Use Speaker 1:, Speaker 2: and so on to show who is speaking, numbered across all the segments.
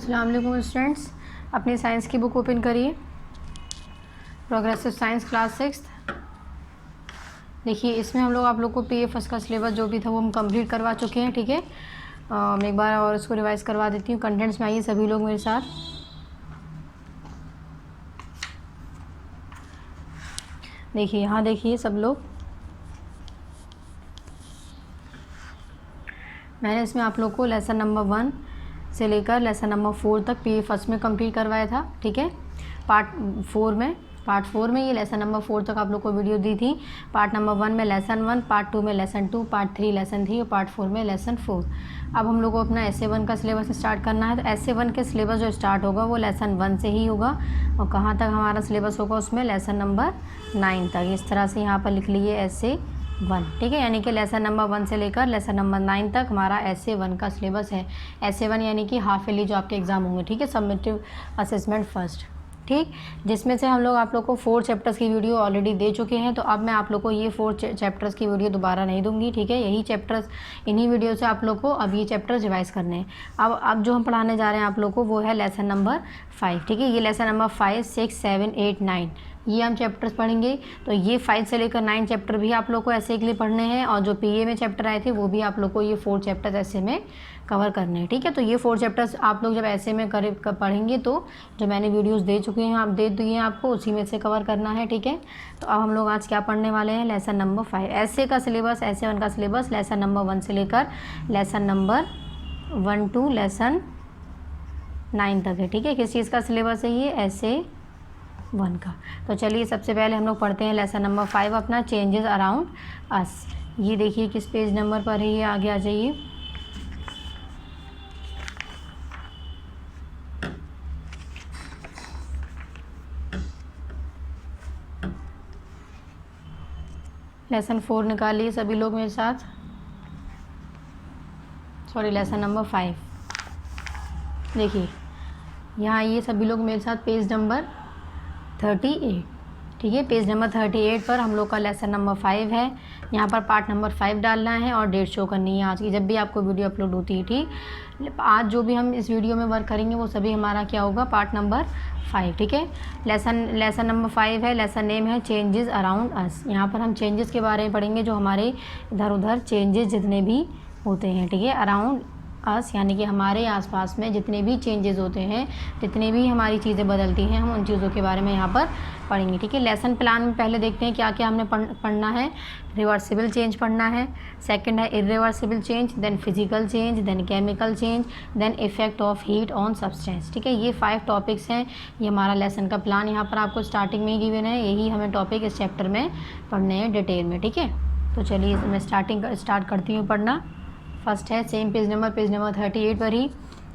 Speaker 1: अस्सलाम वालेकुम स्टूडेंट्स, अपनी साइंस की बुक ओपन करिए। Progressive science class 6। देखिए इसमें हम लोग आप लोग को पीए फर्स्ट का सिलेबस जो भी था वो हम कंप्लीट करवा चुके हैं। ठीक है, मैं एक बार और इसको रिवाइज करवा देती हूँ। कंटेंट्स में आइए सभी लोग मेरे साथ। देखिए यहाँ देखिए सब लोग, मैंने इसमें आप लोग को लेसन नंबर 1 से लेकर लेसन नंबर 4 तक पीए फर्स्ट में कंप्लीट करवाया था। ठीक है, पार्ट 4 में ये लेसन नंबर 4 तक आप लोग को वीडियो दी थी। पार्ट नंबर 1 में लेसन 1, पार्ट 2 में लेसन 2, पार्ट 3 लेसन 3 और पार्ट 4 में लेसन 4। अब हम लोग को अपना एसए 1 का सिलेबस स्टार्ट करना है। तो एसए 1 के सिलेबस जो स्टार्ट होगा वो लेसन 1 से ही होगा और कहाँ तक हमारा सिलेबस होगा उसमें लेसन नंबर 9 तक। इस तरह से यहाँ पर लिख लीजिए एसए 1। ठीक है, यानी कि लेसन नंबर 1 से लेकर लेसन नंबर 9 तक हमारा एसए 1 का सिलेबस है। एसए 1 यानी कि हाफ ईयरली जो आपके एग्जाम होंगे। ठीक है, सबमिटिव असेसमेंट फर्स्ट। ठीक, जिसमें से हम लोग आप लोग को 4 चैप्टर्स की वीडियो ऑलरेडी दे चुके हैं। तो अब मैं आप लोग को ये 4 चैप्टर्स की वीडियो दोबारा नहीं दूंगी। ठीक है, यही चैप्टर्स, इन्हीं वीडियो से आप लोग को अब ये चैप्टर्स रिवाइज करने हैं। अब जो हम पढ़ाने जा रहे हैं आप लोग को वो है लेसन नंबर 5। ठीक है, ये लेसन नंबर 5, 6, 7, 8, 9 ये हम चैप्टर्स पढ़ेंगे। तो ये 5 से लेकर 9 चैप्टर भी आप लोग को ऐसे के लिए पढ़ने हैं और जो पीए में चैप्टर आए थे वो भी आप लोग को ये 4 चैप्टर्स ऐसे में कवर करने हैं। ठीक है, तो ये 4 चैप्टर्स आप लोग जब ऐसे में पढ़ेंगे तो जो मैंने वीडियोस दे चुके हैं आप दे दिए हैं आपको, उसी में से कवर करना है। ठीक है, तो अब हम लोग आज क्या पढ़ने वाले हैं, लेसन नंबर 5। ऐसे का सिलेबस, एसए 1 का सिलेबस लेसन नंबर 1 से लेकर लेसन नंबर 1 to लेसन 9 तक है। ठीक है, किस चीज़ का सिलेबस है ये, एसए 1 का। तो चलिए सबसे पहले हम लोग पढ़ते हैं लेसन नंबर 5 अपना, चेंजेस अराउंड अस। ये देखिए किस पेज नंबर पर है, ये आगे आ जाइए। लेसन 4 निकालिए सभी लोग मेरे साथ, सॉरी लेसन नंबर 5। देखिए यहाँ ये सभी लोग मेरे साथ पेज नंबर 38। ठीक है, पेज नंबर 38 पर हम लोग का लेसन नंबर 5 है। यहाँ पर पार्ट नंबर 5 डालना है और डेट शो करनी है आज की, जब भी आपको वीडियो अपलोड होती है। ठीक, आज जो भी हम इस वीडियो में वर्क करेंगे वो सभी हमारा क्या होगा, पार्ट नंबर 5। ठीक है, लेसन नंबर 5 है, लेसन नेम है चेंजेस अराउंड अस। यहाँ पर हम चेंजेस के बारे में पढ़ेंगे, जो हमारे इधर उधर चेंजेस जितने भी होते हैं। ठीक है, अराउंड अस यानी कि हमारे आसपास में जितने भी चेंजेस होते हैं, जितनी भी हमारी चीज़ें बदलती हैं, हम उन चीज़ों के बारे में यहाँ पर पढ़ेंगे। ठीक है, लेसन प्लान में पहले देखते हैं क्या क्या हमने पढ़ना है। रिवर्सिबल चेंज पढ़ना है, सेकंड है irreversible change, then physical change, then chemical change, then effect of heat on substance. ठीक है, ये 5 टॉपिक्स हैं। ये हमारा लेसन का प्लान यहाँ पर आपको स्टार्टिंग में ही गिवन है। यही हमें टॉपिक इस चैप्टर में पढ़ने हैं डिटेल में। ठीक है, तो चलिए मैं स्टार्ट करती हूँ पढ़ना। फर्स्ट है सेम पेज नंबर 38 पर ही।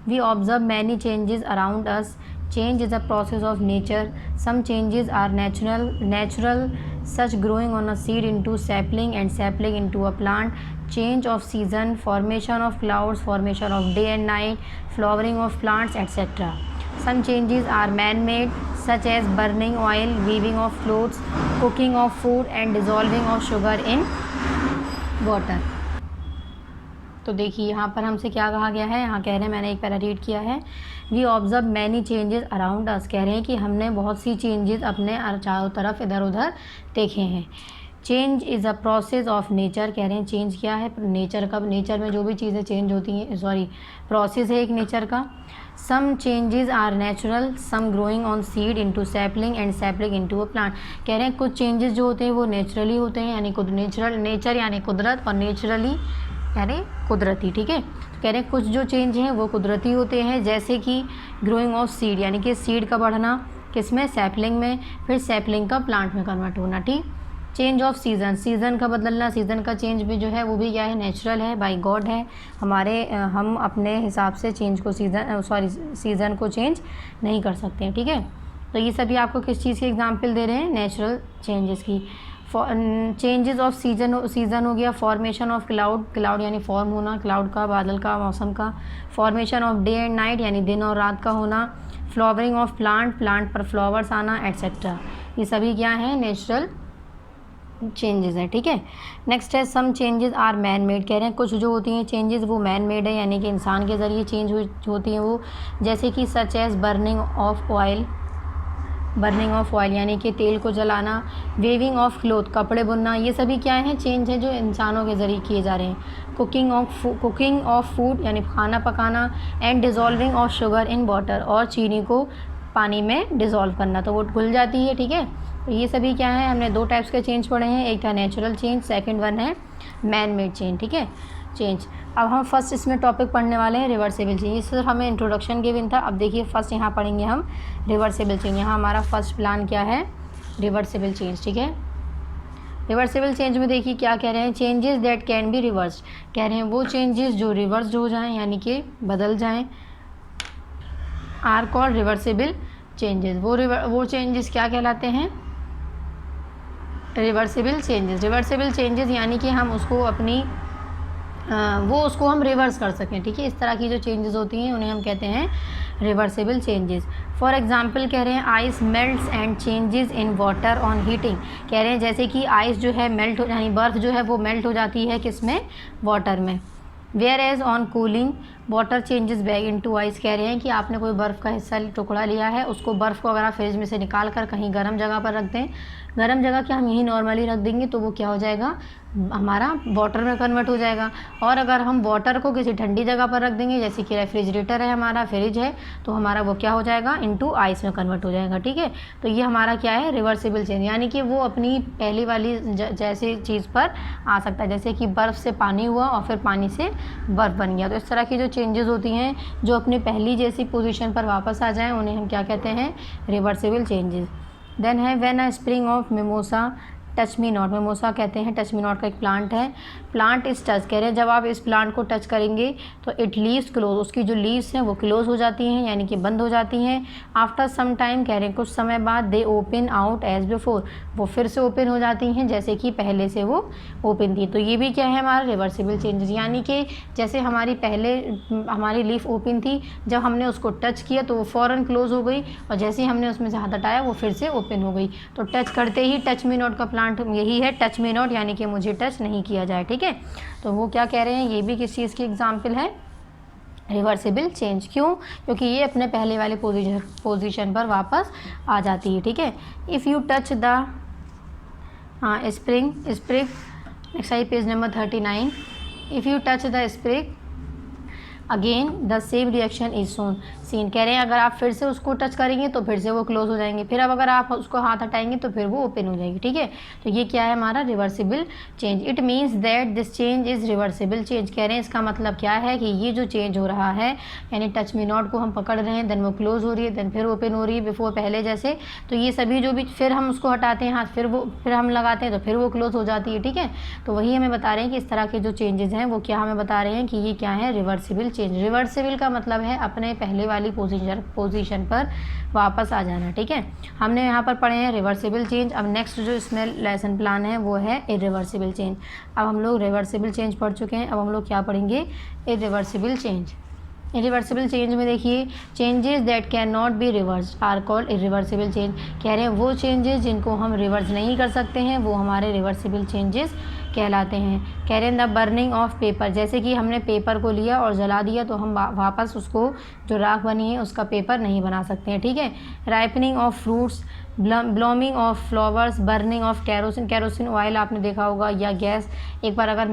Speaker 1: We observe many changes around us. Change is a process of nature. Some changes are natural such growing on a seed into sapling and sapling into a plant, change of season, formation of clouds, formation of day and night, flowering of plants, etc. Some changes are man-made, such as burning oil, weaving of clothes, cooking of food and dissolving of sugar in water. तो देखिए यहाँ पर हमसे क्या कहा गया है, यहाँ कह रहे हैं, मैंने एक पैरा रीड किया है। We observe many changes around us, कह रहे हैं कि हमने बहुत सी चेंजेस अपने चारों तरफ इधर उधर देखे हैं। Change is a process of nature, कह रहे हैं चेंज क्या है, नेचर का, नेचर में जो भी चीज़ें चेंज होती हैं, सॉरी प्रोसेस है एक नेचर का। Some changes are natural, some growing on seed into sapling and sapling into a plant. कह रहे हैं कुछ चेंजेस जो होते हैं वो नेचुरली होते हैं, यानी नेचर यानी कुदरत, और नेचुरली यानी कुदरती। ठीक है, तो कह रहे हैं कुछ जो चेंज हैं वो कुदरती होते हैं, जैसे कि ग्रोइंग ऑफ सीड यानी कि सीड का बढ़ना किसमें, सैपलिंग में, फिर सैपलिंग का प्लांट में कन्वर्ट होना। ठीक, चेंज ऑफ सीज़न, सीज़न का बदलना, सीज़न का चेंज भी जो है वो भी क्या है, नेचुरल है, बाय गॉड है। हम अपने हिसाब से चेंज को सीज़न को चेंज नहीं कर सकते हैं। ठीक है, तो ये सभी आपको किस चीज़ की एग्जाम्पल दे रहे हैं, नेचुरल चेंजेस की। चेंजेस ऑफ सीज़न हो गया, फॉर्मेशन ऑफ क्लाउड यानी फॉर्म होना क्लाउड का, बादल का, मौसम का। Formation of day and night यानी दिन और रात का होना। फ्लावरिंग ऑफ प्लांट पर फ्लावर्स आना, एट्सेट्रा। ये सभी क्या हैं, नेचुरल चेंजेस है, ठीक है। नेक्स्ट है some changes are man made, कह रहे हैं कुछ जो होती हैं चेंजेस वो मैन मेड है, यानी कि इंसान के ज़रिए चेंज होती हैं वो, जैसे कि such as burning of oil यानी कि तेल को जलाना, वेविंग ऑफ क्लोथ कपड़े बुनना, ये सभी क्या हैं, चेंज है जो इंसानों के ज़रिए किए जा रहे हैं। कुकिंग ऑफ फूड यानी खाना पकाना, and dissolving of sugar in water, और चीनी को पानी में डिज़ोल्व करना तो वो घुल जाती है, ठीक है। तो ये सभी क्या है, हमने 2 टाइप्स के चेंज पढ़े हैं, एक था नेचुरल चेंज, सेकंड वन है मैन मेड चेंज, ठीक है, चेंज। अब हम फर्स्ट इसमें टॉपिक पढ़ने वाले हैं रिवर्सिबल चेंज। इस सिर्फ हमें इंट्रोडक्शन गिवन था। अब देखिए फर्स्ट यहाँ पढ़ेंगे हम रिवर्सिबल चेंज। यहाँ हमारा फर्स्ट प्लान क्या है, रिवर्सिबल चेंज, ठीक है। रिवर्सिबल चेंज में देखिए क्या कह रहे हैं, changes that can be reversed, कह रहे हैं वो चेंजेस जो रिवर्स हो जाएं यानी कि बदल जाएं, आर कॉल्ड रिवर्सिबल चेंजेस। वो चेंजेस क्या कहलाते हैं, रिवर्सिबल चेंजेस यानी कि हम उसको अपनी उसको हम रिवर्स कर सकें, ठीक है। इस तरह की जो चेंजेस होती हैं उन्हें हम कहते हैं रिवर्सिबल चेंजेस। फॉर एग्जांपल कह रहे हैं ice melts and changes in water on heating, कह रहे हैं जैसे कि आइस जो है मेल्ट हो यानी बर्फ़ जो है वो मेल्ट हो जाती है किस में, वाटर में। Whereas on cooling water changes back into ice, कह रहे हैं कि आपने कोई बर्फ़ का हिस्सा टुकड़ा लिया है, उसको बर्फ़ को अगर आप फ्रिज में से निकाल कर कहीं गर्म जगह पर रख दें, गर्म जगह क्या हम यहीं नॉर्मली रख देंगे तो वो क्या हो जाएगा, हमारा वाटर में कन्वर्ट हो जाएगा। और अगर हम वाटर को किसी ठंडी जगह पर रख देंगे, जैसे कि रेफ्रिजरेटर है हमारा, फ्रिज है, तो हमारा वो क्या हो जाएगा, इनटू आइस में कन्वर्ट हो जाएगा, ठीक है। तो ये हमारा क्या है, रिवर्सिबल चेंज, यानी कि वो अपनी पहली वाली जैसी चीज़ पर आ सकता है, जैसे कि बर्फ़ से पानी हुआ और फिर पानी से बर्फ़ बन गया। तो इस तरह की जो चेंजेस होती हैं जो अपनी पहली जैसी पोजीशन पर वापस आ जाएं उन्हें हम क्या कहते हैं, रिवर्सिबल चेंजेस। देन है when a spring of mimosa touch me not, mimosa कहते हैं टच मी नॉट का एक प्लांट है, प्लांट इस टच, कह रहे हैं जब आप इस प्लांट को टच करेंगे तो इट लीव्स क्लोज, उसकी जो लीव्स हैं वो क्लोज हो जाती हैं यानी कि बंद हो जाती हैं। आफ्टर सम टाइम, कह रहे हैं कुछ समय बाद, they open out as before, वो फिर से ओपन हो जाती हैं जैसे कि पहले से वो ओपन थी। तो ये भी क्या है हमारा रिवर्सिबल चेंजेस, यानी कि जैसे हमारी लीफ ओपन थी, जब हमने उसको टच किया तो वो फ़ौरन क्लोज हो गई, और जैसे ही हमने उसमें से हाथ हटाया वो फिर से ओपन हो गई। तो टच करते ही टच मी नॉट का प्लांट यही है, टच मी नॉट यानी कि मुझे टच नहीं किया जाए, ठीक है। तो वो क्या कह रहे हैं, ये भी किस चीज़ की एग्जाम्पल है, रिवर्सिबल चेंज। क्यों, क्योंकि ये अपने पहले वाले पोजीशन पर वापस आ जाती है, ठीक है। If you touch the spring next I page number 39, if you touch the spring again the same reaction is seen, कह रहे हैं अगर आप फिर से उसको टच करेंगे तो फिर से वो क्लोज हो जाएंगे, फिर अब अगर आप उसको हाथ हटाएंगे तो फिर वो ओपन हो जाएगी, ठीक है। तो ये क्या है हमारा reversible change. It means that this change is reversible change, कह रहे हैं इसका मतलब क्या है कि ये जो चेंज हो रहा है, यानी टच मी नॉट को हम पकड़ रहे हैं, देन वो क्लोज हो रही है, देन फिर ओपन हो रही है बिफोर पहले जैसे, तो ये सभी जो भी फिर हम उसको हटाते हैं हाथ, फिर हम लगाते हैं तो फिर वो क्लोज हो जाती है, ठीक है। तो वही हमें बता रहे हैं कि इस तरह के जो चेंजेस हैं वो क्या हमें बता रहे हैं कि ये क्या है, रिवर्सिबल चेंज। रिवर्सिबल का मतलब है अपने पहले वाली पोजीशन पर वापस आ जाना, ठीक है। हमने यहाँ पर पढ़े हैं रिवर्सिबल चेंज। अब नेक्स्ट जो इसमें लेसन प्लान है वो है इरिवर्सिबल चेंज। अब हम लोग रिवर्सिबल चेंज पढ़ चुके हैं, अब हम लोग क्या पढ़ेंगे, इरिवर्सिबल चेंज। इरिवर्सिबल चेंज में देखिए changes that can not be reversed are called irreversible change, कह रहे हैं वो चेंजेस जिनको हम रिवर्स नहीं कर सकते हैं वो हमारे रिवर्सिबल चेंजेस कहलाते हैं। कह रहे हैं द बर्निंग ऑफ पेपर, जैसे कि हमने पेपर को लिया और जला दिया तो हम वापस उसको जो राख बनी है उसका पेपर नहीं बना सकते हैं, ठीक है। Ripening of fruits, blooming of flowers, burning of kerosene oil आपने देखा होगा, या गैस, एक बार अगर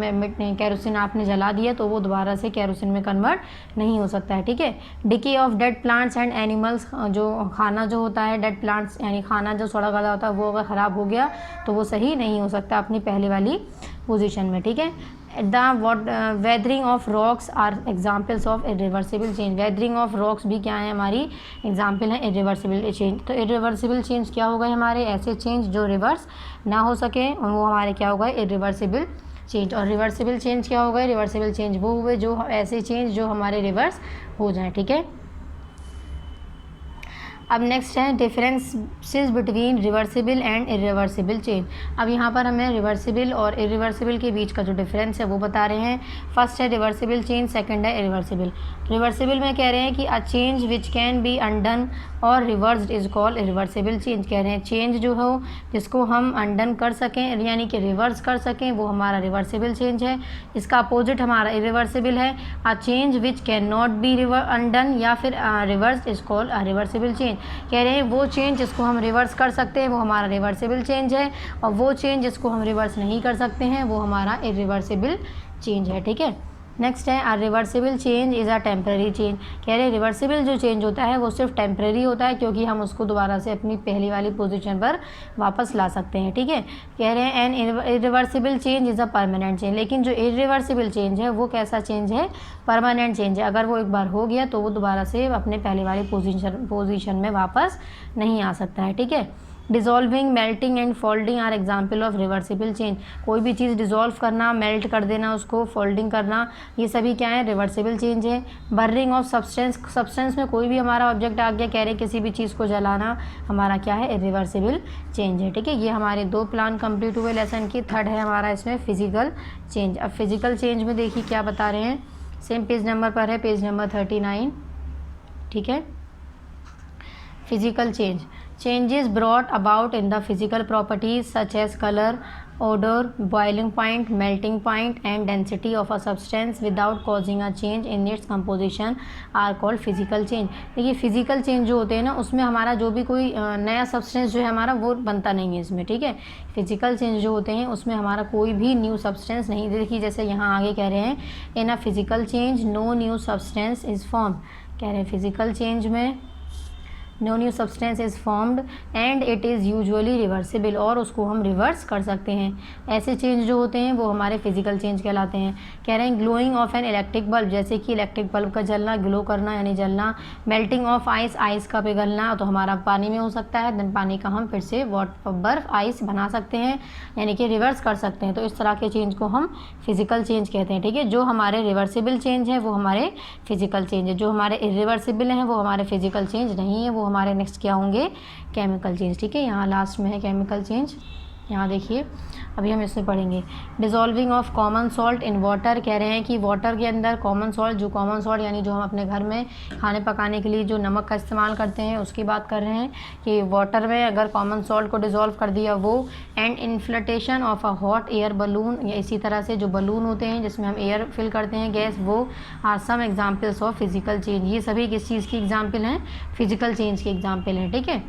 Speaker 1: कैरोसिन आपने जला दिया तो वो दोबारा से कैरोसिन में कन्वर्ट नहीं हो सकता है, ठीक है। Decay of dead plants and animals, जो खाना जो होता है डेड प्लांट्स यानी खाना जो सड़ा गला होता है वो अगर ख़राब हो गया तो वो सही नहीं हो सकता अपनी पहले वाली पोजीशन में, ठीक है। Weathering of rocks are examples of irreversible change, weathering of rocks भी क्या है हमारी एग्जाम्पल है इरिवर्सिबल चेंज। तो इरिवर्सिबल चेंज क्या होगा हमारे, ऐसे चेंज जो रिवर्स ना हो सके वो हमारे क्या होगा, इरिवर्सिबल चेंज। और रिवर्सिबल चेंज क्या होगा, रिवर्सिबल चेंज वो हुए जो ऐसे चेंज जो हमारे रिवर्स हो जाए, ठीक है। अब नेक्स्ट है differences between reversible and irreversible change. अब यहाँ पर हमें रिवर्सिबल और इरिवर्सिबल के बीच का जो डिफरेंस है वो बता रहे हैं। फर्स्ट है रिवर्सिबल चेंज, सेकंड है इरिवर्सिबल। रिवर्सिबल में कह रहे हैं कि a change which can be undone or reversed is called irreversible change. कह रहे हैं चेंज जो हो जिसको हम अनडन कर सकें यानी कि रिवर्स कर सकें वो हमारा रिवर्सिबल चेंज है। इसका अपोजिट हमारा इरिवर्सिबल है। अ change which can not B undone या फिर reverse is called a reversible change. कह रहे हैं वो चेंज जिसको हम रिवर्स कर सकते हैं वो हमारा रिवर्सिबल चेंज है, और वो चेंज जिसको हम रिवर्स नहीं कर सकते हैं वो हमारा इरिवर्सिबल चेंज है। ठीक है, नेक्स्ट है a reversible change is a temporary change. कह रहे हैं रिवर्सिबल जो चेंज होता है वो सिर्फ टेम्प्रेरी होता है, क्योंकि हम उसको दोबारा से अपनी पहली वाली पोजीशन पर वापस ला सकते हैं। ठीक है, कह रहे हैं an irreversible change is a permanent change. लेकिन जो इरिवर्सिबल चेंज है वो कैसा चेंज है? परमानेंट चेंज है। अगर वो एक बार हो गया तो वो दोबारा से अपने पहले वाली पोजीशन में वापस नहीं आ सकता है। ठीक है, dissolving, melting and folding are example of reversible change. कोई भी चीज़ डिज़ोल्व करना, मेल्ट कर देना, उसको फोल्डिंग करना, ये सभी क्या है? रिवर्सिबल चेंज है। बर्निंग ऑफ सब्सटेंस में कोई भी हमारा ऑब्जेक्ट आ गया, कह रहे किसी भी चीज़ को जलाना हमारा क्या है? इरिवर्सिबल चेंज है। ठीक है, ये हमारे 2 प्लान कंप्लीट हुए लेसन की। थर्ड है हमारा इसमें फिजिकल चेंज। अब फिजिकल चेंज में देखिए क्या बता रहे हैं, सेम पेज नंबर पर है, पेज नंबर 39। ठीक है, physical change, changes brought about in the physical properties such as color, odor, boiling point, melting point and density of a substance without causing a change in its composition are called physical change। देखिए physical change जो होते हैं ना उसमें हमारा जो भी कोई नया सब्सटेंस जो है हमारा वो बनता नहीं है इसमें। ठीक है, फिजिकल चेंज जो होते हैं उसमें हमारा कोई भी न्यू सब्सटेंस नहीं। देखिए जैसे यहाँ आगे कह रहे हैं in a physical change no new substance is form. कह रहे हैं फिजिकल चेंज में no new substance is formed and it is usually reversible, और उसको हम रिवर्स कर सकते हैं। ऐसे चेंज जो होते हैं वो हमारे फिजिकल चेंज कहलाते हैं। कह रहे हैं glowing of an electric bulb, जैसे कि इलेक्ट्रिक बल्ब का जलना, ग्लो करना यानी जलना। मेल्टिंग ऑफ आइस, आइस का पिघलना तो हमारा पानी में हो सकता है, देन पानी का हम फिर से बर्फ आइस बना सकते हैं यानी कि रिवर्स कर सकते हैं। तो इस तरह के चेंज को हम फिजिकल चेंज कहते हैं। ठीक है, जो हमारे रिवर्सिबल चेंज है वो हमारे फिजिकल चेंज है, जो हमारे इरिवर्सिबल हैं वो हमारे फिजिकल चेंज नहीं है, वो हमारे नेक्स्ट क्या होंगे? Chemical change. ठीक है, यहाँ लास्ट में है केमिकल चेंज। यहाँ देखिए अभी हम इसमें पढ़ेंगे dissolving of common salt in water. कह रहे हैं कि वाटर के अंदर कॉमन सॉल्ट, जो कॉमन सॉल्ट यानी जो हम अपने घर में खाने पकाने के लिए जो नमक का इस्तेमाल करते हैं उसकी बात कर रहे हैं कि वाटर में अगर कॉमन सॉल्ट को डिज़ोल्व कर दिया वो। And inflation of a hot air balloon, या इसी तरह से जो बलून होते हैं जिसमें हम एयर फिल करते हैं गैस, वो are some examples of physical change. ये सभी किस चीज़ की एग्जाम्पल हैं? फिजिकल चेंज की एग्जाम्पल हैं। ठीक है,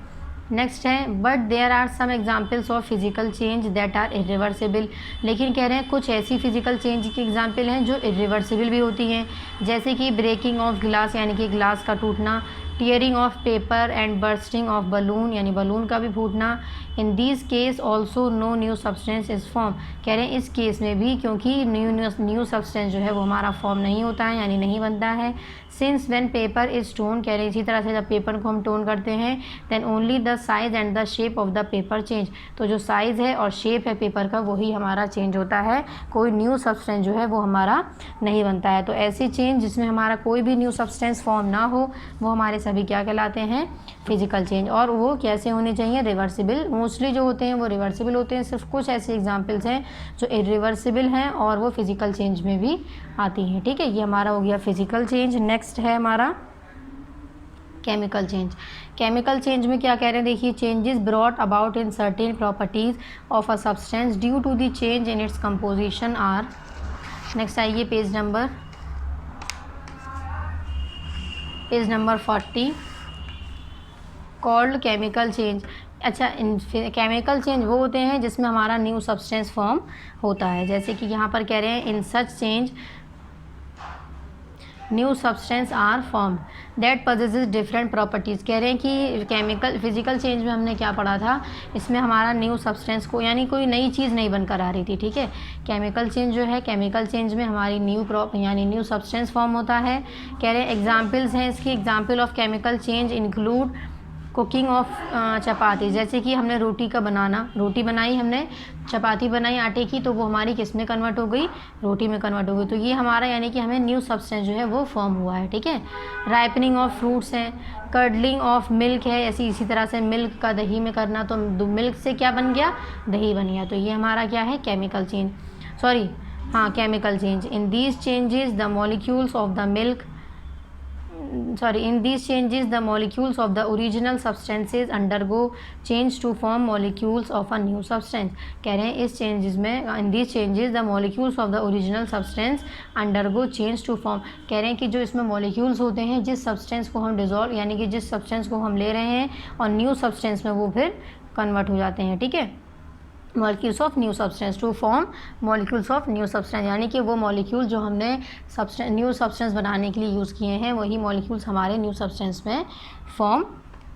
Speaker 1: नेक्स्ट है but there are some examples of physical change that are irreversible. लेकिन कह रहे हैं कुछ ऐसी फिजिकल चेंज की एग्जाम्पल हैं जो इरिवर्सिबल भी होती हैं, जैसे कि ब्रेकिंग ऑफ ग्लास यानी कि ग्लास का टूटना, tearing of paper and bursting of balloon यानी बलून का भी फूटना। In this case also no new substance is form. कह रहे हैं इस केस में भी क्योंकि न्यू सब्सटेंस जो है वो हमारा फॉर्म नहीं होता है यानी नहीं बनता है। Since when paper is tone, कह रहे हैं इसी तरह से जब पेपर को हम टोन करते हैं then only the size and the shape of the paper change. तो जो साइज़ है और शेप है पेपर का वही हमारा चेंज होता है, कोई न्यू सब्सटेंस जो है वो हमारा नहीं बनता है। तो ऐसी चेंज जिसमें हमारा कोई भी न्यू सब्सटेंस फॉर्म ना हो वो हमारे सभी क्या कहलाते हैं? Physical change. और वो कैसे होने चाहिए? रिवर्सिबल। मोस्टली जो होते हैं वो रिवर्सिबल होते हैं, सिर्फ कुछ ऐसे एग्जांपल्स हैं जो इरिवर्सिबल हैं और वो फिजिकल चेंज में भी आती हैं। ठीक है, ये हमारा हो गया फिजिकल चेंज। नेक्स्ट है हमारा केमिकल चेंज। केमिकल चेंज में क्या कह रहे हैं देखिए changes brought about in certain properties of a substance due to the change in its composition are. Next आइए page number 40 called chemical change. अच्छा, केमिकल चेंज वो होते हैं जिसमें हमारा न्यू सब्सटेंस फॉर्म होता है, जैसे कि यहाँ पर कह रहे हैं in such change new substance are form that possesses different properties. कह रहे हैं कि फिजिकल चेंज में हमने क्या पढ़ा था, इसमें हमारा न्यू सब्सटेंस को यानी कोई नई चीज़ नहीं बनकर आ रही थी। ठीक है, केमिकल चेंज जो है, केमिकल चेंज में हमारी न्यू सब्सटेंस फॉर्म होता है। कह रहे हैं एग्जाम्पल्स हैं इसकी। Example of chemical change include cooking of chapati, जैसे कि हमने रोटी का बनाना, रोटी बनाई हमने, चपाती बनाई आटे की, तो वो हमारी किस में कन्वर्ट हो गई, रोटी में कन्वर्ट हो गई। तो ये हमारा यानी कि हमें न्यू सब्सटेंस जो है वो फॉर्म हुआ है, ठीक है। राइपनिंग ऑफ फ्रूट्स है, कर्डलिंग ऑफ मिल्क है, ऐसी इसी तरह से मिल्क का दही में करना, तो मिल्क से क्या बन गया, दही बन गया। तो ये हमारा क्या है, केमिकल चेंज, सॉरी हाँ chemical change. In these changes the molecules of the milk in these changes the molecules of the original substances undergo change to form molecules of a new substance। कह रहे हैं इस changes में, in these changes the molecules of the original substance undergo change to form, कह रहे हैं कि जो इसमें molecules होते हैं, जिस substance को हम डिजोल्व यानी कि जिस substance को हम ले रहे हैं और न्यू substance में वो फिर कन्वर्ट हो जाते हैं, ठीक है। Molecules of new substance to form molecules of new substance, यानी कि वो मॉलिक्यूल जो हमने न्यू सब्सटेंस बनाने के लिए यूज़ किए हैं वही मॉलिक्यूल्स हमारे न्यू सब्सटेंस में फॉर्म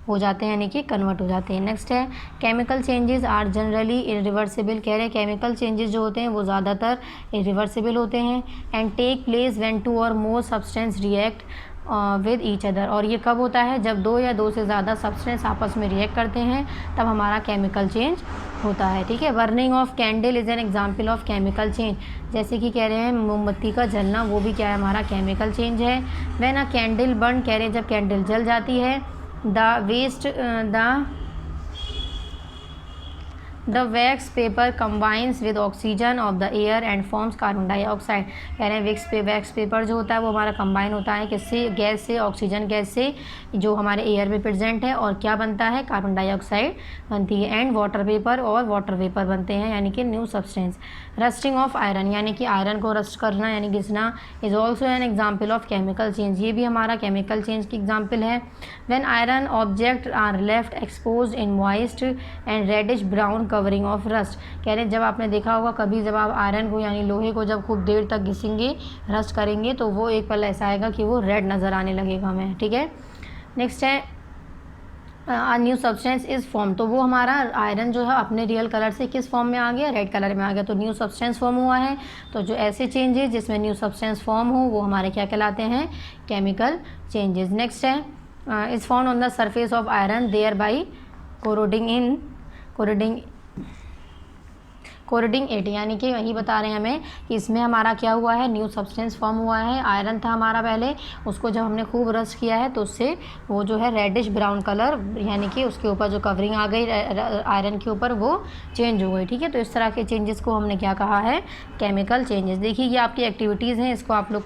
Speaker 1: हो जाते हैं, यानी कि कन्वर्ट हो जाते हैं। नेक्स्ट है chemical changes are generally irreversible, कह रहे हैं केमिकल चेंजेस जो होते हैं वो ज़्यादातर इरिवर्सिबल होते हैं। And take place when two or more substance react with each other, और ये कब होता है, जब दो या दो से ज़्यादा सब्सटेंस आपस में रिएक्ट करते हैं तब हमारा केमिकल चेंज होता है, ठीक है। Burning of candle is an example of chemical change, जैसे कि कह रहे हैं मोमबत्ती का जलना, वो भी क्या है, हमारा केमिकल चेंज है। व्हेन अ कैंडल बर्न, कह रहे हैं जब कैंडल जल जाती है, the wax paper combines with oxygen of the air and forms carbon dioxide, कह रहे हैं वैक्स पेपर जो होता है वो हमारा कंबाइन होता है किससे, गैस से, ऑक्सीजन गैस से जो हमारे एयर में प्रेजेंट है, और क्या बनता है, कार्बन डाइऑक्साइड बनती है। एंड वाटर पेपर और वाटर वेपर बनते हैं, यानी कि new substance. Rusting of iron, यानी कि आयरन को रस्ट करना यानी घिसना, is also an example of chemical change, ये भी हमारा केमिकल चेंज की एग्जाम्पल है। When iron object are left expose in moist and reddish brown covering of rust, कह रहे हैं जब आपने देखा होगा कभी जब आप आयरन को यानी लोहे को जब खूब देर तक घिसेंगे, रस्ट करेंगे, तो वो एक पल ऐसा आएगा कि वो रेड नज़र आने लगेगा हमें, ठीक है। नेक्स्ट है न्यू सब्सटेंस इज़ फॉर्म, तो वो हमारा आयरन जो है अपने रियल कलर से किस फॉर्म में आ गया, रेड कलर में आ गया, तो न्यू सब्सटेंस फॉर्म हुआ है। तो जो ऐसे चेंजेस जिसमें न्यू सब्सटेंस फॉर्म हो वो हमारे क्या कहलाते हैं, केमिकल चेंजेस। नेक्स्ट है is found on the surface of iron thereby corroding it, यानी कि वही बता रहे हैं हमें कि इसमें हमारा क्या हुआ है, न्यू सब्सटेंस फॉर्म हुआ है। आयरन था हमारा पहले, उसको जब हमने खूब रस्ट किया है तो उससे वो जो है रेडिश ब्राउन कलर, यानी कि उसके ऊपर जो कवरिंग आ गई आयरन के ऊपर वो चेंज हो गई, ठीक है। तो इस तरह के चेंजेस को हमने क्या कहा है, केमिकल चेंजेस। देखिए ये आपकी एक्टिविटीज़ हैं, इसको आप लोग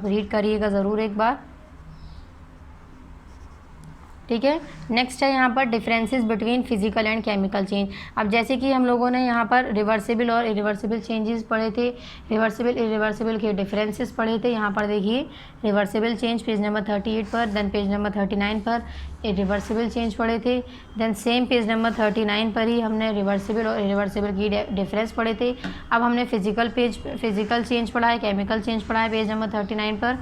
Speaker 1: रीड करिएगा ज़रूर एक बार, ठीक है। नेक्स्ट है यहाँ पर differences between physical and chemical change. अब जैसे कि हम लोगों ने यहाँ पर रिवर्सिबल और इरिवर्सिबल चेंजेस पढ़े थे, रिवर्सिबल इरिवर्सिबल के डिफरेंसेस पढ़े थे। यहाँ पर देखिए रिवर्सिबल चेंज पेज नंबर 38 पर, देन पेज नंबर 39 पर रिवर्सिबल चेंज पढ़े थे, देन सेम पेज नंबर 39 पर ही हमने रिवर्सिबल और इरिवर्सिबल की डिफरेंस पढ़े थे। अब हमने फिजिकल चेंज पढ़ा है, केमिकल चेंज पढ़ा है पेज नंबर 39 पर।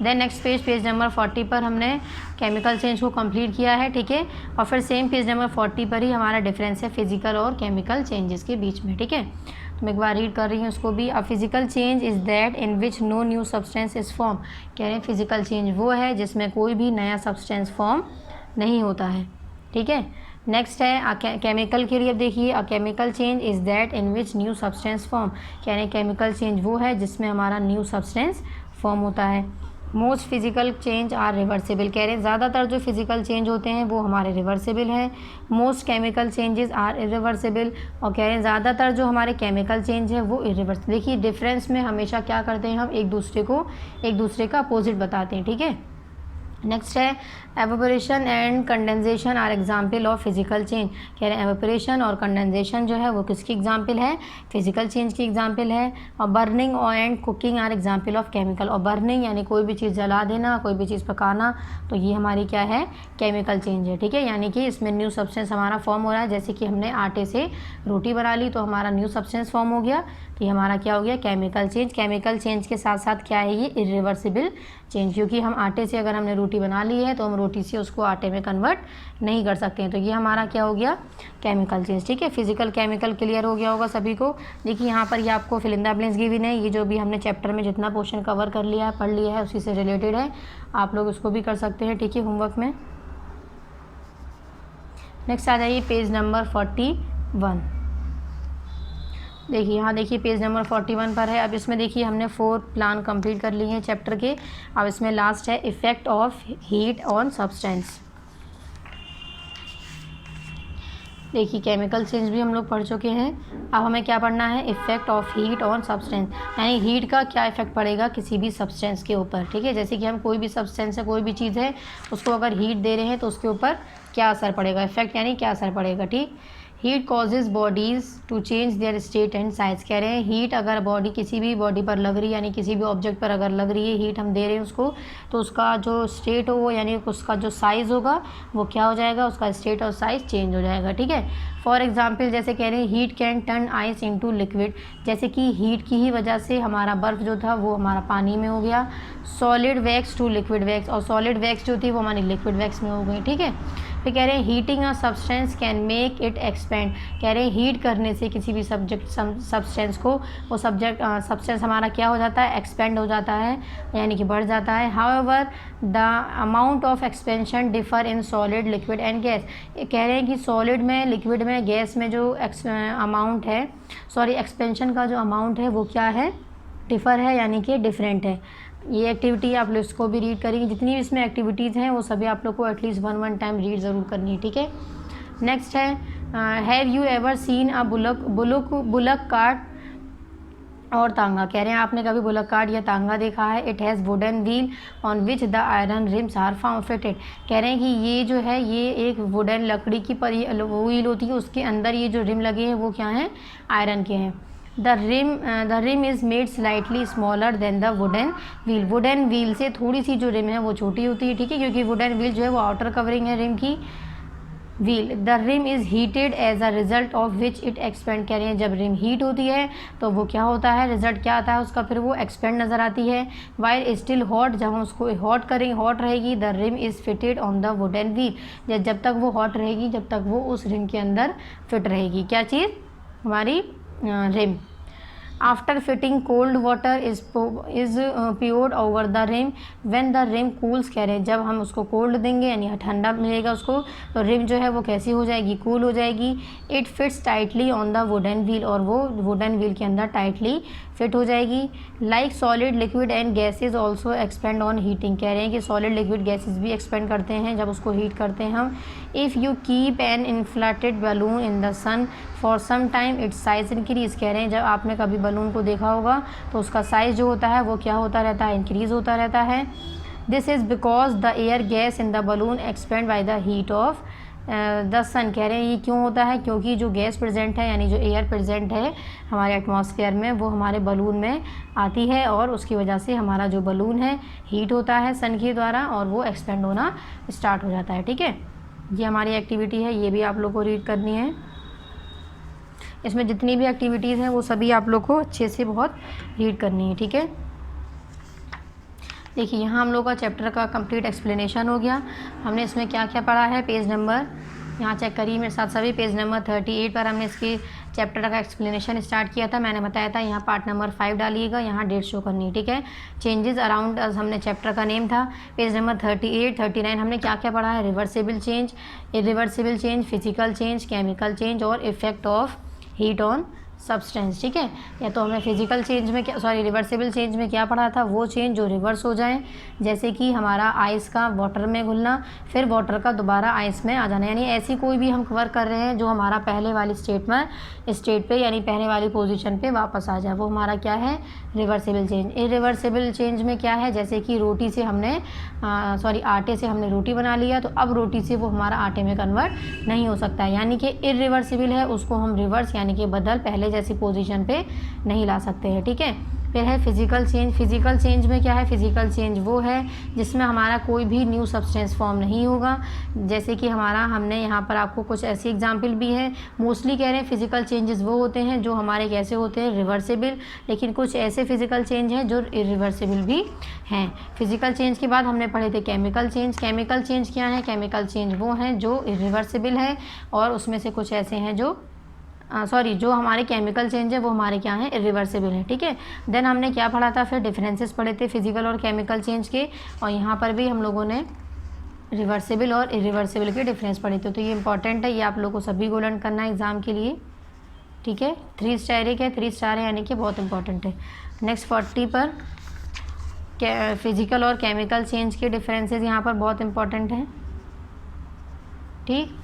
Speaker 1: देन नेक्स्ट पेज नंबर 40 पर हमने केमिकल चेंज को कंप्लीट किया है, ठीक है। और फिर सेम पेज नंबर 40 पर ही हमारा डिफरेंस है फिजिकल और केमिकल चेंजेस के बीच में, ठीक है। तो मैं एक बार रीड कर रही हूँ उसको भी। A physical change is that in which no new substance is form, कह रहे हैं फिजिकल चेंज वो है जिसमें कोई भी नया सब्सटेंस फॉर्म नहीं होता है, ठीक है। नेक्स्ट है केमिकल के लिए, अब देखिए अ chemical change is that in which new substance form, कह रहे हैं केमिकल चेंज वो है जिसमें हमारा न्यू सब्सटेंस फॉर्म होता है। Most physical change are reversible, कह रहे हैं ज़्यादातर जो फिजिकल चेंज होते हैं वो हमारे रिवर्सिबल हैं। Most chemical changes are irreversible, और कह रहे हैं ज़्यादातर जो हमारे केमिकल चेंज है वो इरिवर्सिबल। देखिए डिफरेंस में हमेशा क्या करते हैं हम, एक दूसरे का अपोजिट बताते हैं, ठीक है। नेक्स्ट है evaporation and condensation are example of physical change, कह रहे हैं एवेपोरेशन और कंडेंसेशन जो है वो किसकी एग्जाम्पल है, फिजिकल चेंज की एग्जाम्पल है। और burning and cooking are example of chemical, और बर्निंग यानी कोई भी चीज़ जला देना, कोई भी चीज़ पकाना, तो ये हमारी क्या है, केमिकल चेंज है, ठीक है। यानी कि इसमें न्यू सब्सटेंस हमारा फॉर्म हो रहा है, जैसे कि हमने आटे से रोटी बना ली तो हमारा न्यू सब्सटेंस फॉर्म हो गया, तो ये हमारा क्या हो गया, केमिकल चेंज। केमिकल चेंज के साथ साथ क्या है, ये इरिवर्सिबल चेंज, क्योंकि हम आटे से अगर हमने रोटी बना ली है तो हम रोटी से उसको आटे में कन्वर्ट नहीं कर सकते हैं, तो ये हमारा क्या हो गया, केमिकल चेंज, ठीक है। फिजिकल केमिकल क्लियर हो गया होगा सभी को। देखिए यहाँ पर ये आपको fill in the blanks given है, ये जो भी हमने चैप्टर में जितना पोर्शन कवर कर लिया है, पढ़ लिया है, उसी से रिलेटेड है, आप लोग उसको भी कर सकते हैं, ठीक है, होमवर्क में। नेक्स्ट आ जाइए पेज नंबर 41। देखिए यहाँ देखिए पेज नंबर 41 पर है। अब इसमें देखिए हमने 4 प्लान कंप्लीट कर लिए हैं चैप्टर के। अब इसमें लास्ट है effect of heat on substance. देखिए केमिकल चेंज भी हम लोग पढ़ चुके हैं। अब हमें क्या पढ़ना है, effect of heat on substance, यानी हीट का क्या इफेक्ट पड़ेगा किसी भी सब्सटेंस के ऊपर। ठीक है, जैसे कि हम कोई भी सब्सटेंस है, कोई भी चीज़ है, उसको अगर हीट दे रहे हैं तो उसके ऊपर क्या असर पड़ेगा, इफेक्ट यानी क्या असर पड़ेगा। ठीक, heat causes bodies to change their state and size. कह रहे हैं हीट अगर बॉडी किसी भी बॉडी पर लग रही है, यानी किसी भी ऑब्जेक्ट पर अगर लग रही है, हीट हम दे रहे हैं उसको, तो उसका जो स्टेट हो यानी उसका जो साइज़ होगा वो क्या हो जाएगा, उसका स्टेट और साइज़ चेंज हो जाएगा। ठीक है, फॉर एग्जाम्पल जैसे कह रहे हैं heat can turn ice into liquid, जैसे कि हीट की ही वजह से हमारा बर्फ़ जो था वो हमारा पानी में हो गया। Solid wax to liquid wax, और सॉलिड वैक्स जो थी वो हमारी लिक्विड वैक्स में हो गई। ठीक है, फिर कह रहे हैं heating a substance can make it expand. कह रहे हैं हीट करने से किसी भी सब्सटेंस को, वो सब्सटेंस हमारा क्या हो जाता है, एक्सपेंड हो जाता है, यानी कि बढ़ जाता है। However the amount of expansion differ in solid liquid and gas. कह रहे हैं कि सॉलिड में, लिक्विड में, गैस में जो अमाउंट है, सॉरी एक्सपेंशन का जो अमाउंट है वो क्या है, डिफ़र है, यानी कि डिफरेंट है। ये एक्टिविटी आप लोग इसको भी रीड करेंगे, जितनी भी इसमें एक्टिविटीज़ हैं वो सभी आप लोग को एटलीस्ट 1 टाइम रीड ज़रूर करनी है। ठीक है, नेक्स्ट है have you ever seen a bullock cart और तांगा। कह रहे हैं आपने कभी बुलक कार्ट या तांगा देखा है। It has wooden wheel on which the iron rims are found fitted. कह रहे हैं कि ये जो है ये एक वुडन लकड़ी की व्हील होती है, उसके अंदर ये जो रिम लगे हैं वो क्या हैं, आयरन के हैं। The rim is made slightly smaller than the wooden wheel. Wooden wheel से थोड़ी सी जो रिम है वो छोटी होती है। ठीक है, क्योंकि वुडन व्हील जो है वो आउटर कवरिंग है रिम की। Wheel the rim is heated as a result of which it expand. कह रहे हैं जब रिम हीट होती है तो वो क्या होता है, रिजल्ट क्या आता है उसका, फिर वो एक्सपेंड नज़र आती है। वाइल स्टिल हॉट, जब हम उसको हॉट करेंगे, हॉट रहेगी, the rim is fitted on the wooden wheel. जब तक वो हॉट रहेगी, जब तक वो उस रिम के अंदर फिट रहेगी, क्या चीज़, हमारी rim. After fitting cold water is poured over the rim when the rim cools. कह रहे हैं जब हम उसको कोल्ड देंगे यानी ठंडा मिलेगा उसको, तो रिम जो है वो कैसी हो जाएगी, कूल हो जाएगी। It fits tightly on the wooden wheel, और वो वुडन व्हील के अंदर टाइटली फिट हो जाएगी। Like solid liquid and gases also expand on heating. कह रहे हैं कि सॉलिड लिक्विड गैसेज भी एक्सपेंड करते हैं जब उसको हीट करते हैं हम। If you keep an inflated balloon in the sun for some time its size increase. कह रहे हैं जब आपने कभी बलून को देखा होगा तो उसका साइज़ जो होता है वो क्या होता रहता है, इंक्रीज़ होता रहता है। This is because the air gas in the balloon expand by the heat of the sun. कह रहे हैं ये क्यों होता है, क्योंकि जो गैस प्रेजेंट है, यानी जो एयर प्रेजेंट है हमारे एटमॉस्फेयर में, वो हमारे बलून में आती है, और उसकी वजह से हमारा जो बलून है हीट होता है सन के द्वारा, और वो एक्सपेंड होना स्टार्ट हो जाता है। ठीक है, ये हमारी एक्टिविटी है, ये भी आप लोग को रीड करनी है। इसमें जितनी भी एक्टिविटीज़ हैं वो सभी आप लोग को अच्छे से बहुत रीड करनी है। ठीक है, देखिए यहाँ हम लोग का चैप्टर का कंप्लीट एक्सप्लेनेशन हो गया। हमने इसमें क्या क्या पढ़ा है, पेज नंबर यहाँ चेक करिए मेरे साथ सभी, पेज नंबर 38 पर हमने इसके चैप्टर का एक्सप्लेनेशन स्टार्ट किया था। मैंने बताया था यहाँ पार्ट नंबर 5 डालिएगा, यहाँ डेट शो करनी है। ठीक है, चेंजेस अराउंड अस हमने चैप्टर का नेम था। पेज नंबर 38, 39 हमने क्या क्या पढ़ा है, reversible change, irreversible change, physical change, chemical change और effect of heat on substance. ठीक है, या तो हमें फिजिकल चेंज में क्या, सॉरी रिवर्सिबल चेंज में क्या पढ़ा था, वो चेंज जो रिवर्स हो जाए, जैसे कि हमारा आइस का वाटर में घुलना, फिर वाटर का दोबारा आइस में आ जाना, यानी ऐसी कोई भी हम कवर कर रहे हैं जो हमारा पहले वाली स्टेट पे यानी पहले वाली पोजीशन पे वापस आ जाए, वो हमारा क्या है, रिवर्सिबल चेंज। इरिवर्सिबल चेंज में क्या है, जैसे कि रोटी से हमने आटे से हमने रोटी बना लिया, तो अब रोटी से वो हमारा आटे में कन्वर्ट नहीं हो सकता है, यानी कि इरिवर्सिबल है, उसको हम रिवर्स यानी कि बदल पहले जैसी पोजीशन पे नहीं ला सकते हैं। ठीक है, फिर है फिजिकल चेंज। फिजिकल चेंज में क्या है, फिजिकल चेंज वो है जिसमें हमारा कोई भी न्यू सब्सटेंस फॉर्म नहीं होगा, जैसे कि हमने यहाँ पर आपको कुछ ऐसी एग्जांपल भी है। मोस्टली कह रहे हैं फिजिकल चेंजेस वो होते हैं जो हमारे कैसे होते हैं, रिवर्सिबल, लेकिन कुछ ऐसे फिजिकल चेंज हैं जो इरिवर्सिबल भी हैं। फिजिकल चेंज के बाद हमने पढ़े थे केमिकल चेंज। केमिकल चेंज क्या है, केमिकल चेंज वो हैं जो इरिवर्सिबल है, और उसमें से कुछ ऐसे हैं जो जो हमारे केमिकल चेंज है वो हमारे क्या हैं, इरिवर्सिबल है। ठीक है, देन हमने क्या पढ़ा था, फिर डिफरेंसेस पढ़े थे फिजिकल और केमिकल चेंज के, और यहाँ पर भी हम लोगों ने रिवर्सिबल और इरिवर्सिबल के डिफरेंस पढ़े थे। तो ये इंपॉर्टेंट है, ये आप लोग को सभी को लर्न करना है एग्ज़ाम के लिए, ठीक है। 3 स्टारिक है, 3 स्टार है, यानी कि बहुत इंपॉर्टेंट है। नेक्स्ट 40 पर फिजिकल और केमिकल चेंज के डिफरेंसेस यहाँ पर बहुत इंपॉर्टेंट हैं, ठीक।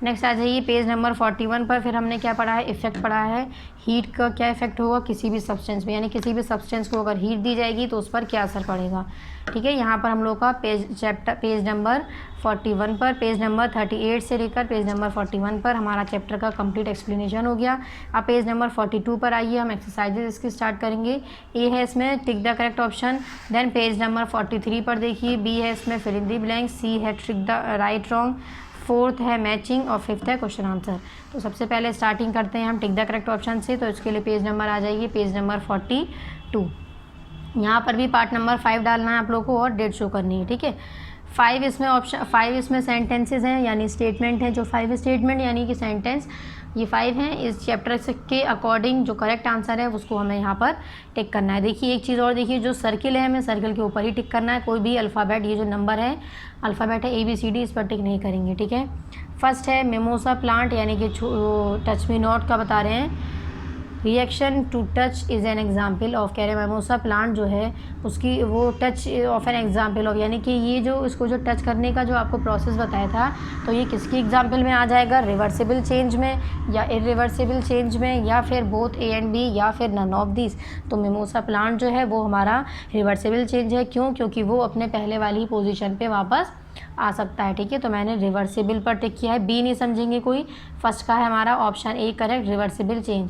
Speaker 1: नेक्स्ट आ जाइए पेज नंबर 41 पर। फिर हमने क्या पढ़ा है, इफेक्ट पढ़ा है। हीट का क्या इफेक्ट होगा किसी भी सब्सटेंस में, यानी किसी भी सब्सटेंस को अगर हीट दी जाएगी तो उस पर क्या असर पड़ेगा, ठीक है। यहाँ पर हम लोग का पेज नंबर 41 पर, पेज नंबर 38 से लेकर पेज नंबर 41 पर हमारा चैप्टर का कंप्लीट एक्सप्लेनेशन हो गया। अब पेज नंबर 42 पर आइए, हम एक्सरसाइजेज इसकी स्टार्ट करेंगे। ए है इसमें tick the correct option. Then page number 43 पर देखिए, बी है इसमें fill in the blank, C है tick the right wrong, fourth है मैचिंग और फिफ्थ है क्वेश्चन आंसर। तो सबसे पहले स्टार्टिंग करते हैं हम टिक द करेक्ट ऑप्शन से। तो इसके लिए पेज नंबर आ जाइए, पेज नंबर 42। यहाँ पर भी पार्ट नंबर 5 डालना है आप लोगों को और डेट शो करनी है, ठीक है। 5 इसमें सेंटेंसेस हैं, यानी स्टेटमेंट है। जो 5 स्टेटमेंट यानी कि सेंटेंस, ये 5 हैं। इस चैप्टर के अकॉर्डिंग जो करेक्ट आंसर है उसको हमें यहाँ पर टिक करना है। देखिए एक चीज़ और देखिए, जो सर्किल है हमें सर्किल के ऊपर ही टिक करना है। कोई भी अल्फ़ाबेट, ये जो नंबर है अल्फ़ाबेट है ABCD, इस पर टिक नहीं करेंगे, ठीक है। फर्स्ट है मिमोसा प्लांट, यानी कि टच मी नॉट का बता रहे हैं। Reaction to touch is an example of, कह रहे हैं मिमोसा प्लांट जो है उसकी वो touch of an example of, यानी कि ये जो इसको जो टच करने का जो आपको प्रोसेस बताया था, तो ये किसकी एग्जाम्पल में आ जाएगा, रिवर्सिबल चेंज में या इरिवर्सिबल चेंज में, या फिर बोथ A and B, या फिर नन ऑफ दिस। तो मिमोसा प्लांट जो है वो हमारा रिवर्सिबल चेंज है। क्यों? क्योंकि वो अपने पहले वाली पोजीशन पे वापस आ सकता है, ठीक है। तो मैंने रिवर्सिबल पर टिक किया है, बी नहीं समझेंगे कोई। फर्स्ट का है हमारा option A correct, reversible change.